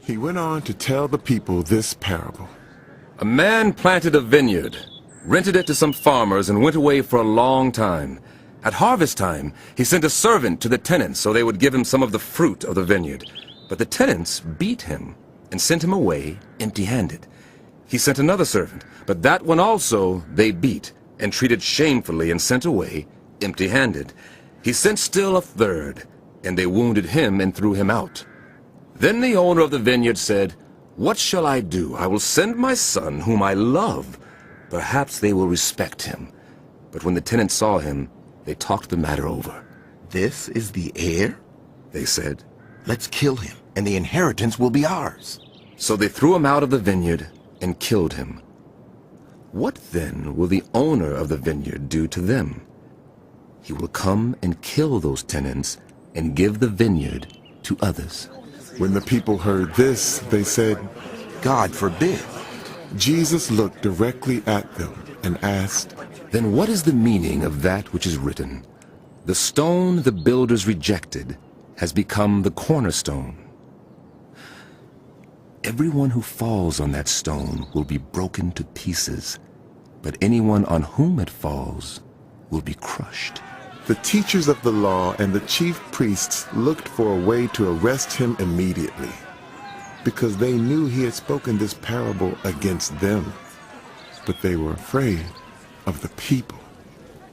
He went on to tell the people this parable. A man planted a vineyard, rented it to some farmers, and went away for a long time. At harvest time, he sent a servant to the tenants so they would give him some of the fruit of the vineyard. But the tenants beat him and sent him away empty-handed. He sent another servant, but that one also they beat and treated shamefully and sent away empty-handed. He sent still a third, and they wounded him and threw him out. Then the owner of the vineyard said, "What shall I do? I will send my son, whom I love. Perhaps they will respect him." But when the tenants saw him, they talked the matter over. "This is the heir?" They said. "Let's kill him, and the inheritance will be ours." So they threw him out of the vineyard and killed him. What then will the owner of the vineyard do to them? He will come and kill those tenants and give the vineyard to others. When the people heard this, they said, "God forbid." Jesus looked directly at them and asked, Then what is the meaning of that which is written? The stone the builders rejected has become the cornerstone. Everyone who falls on that stone will be broken to pieces, but anyone on whom it falls will be crushed. The teachers of the law and the chief priests looked for a way to arrest him immediately, because they knew he had spoken this parable against them. But they were afraid of the people.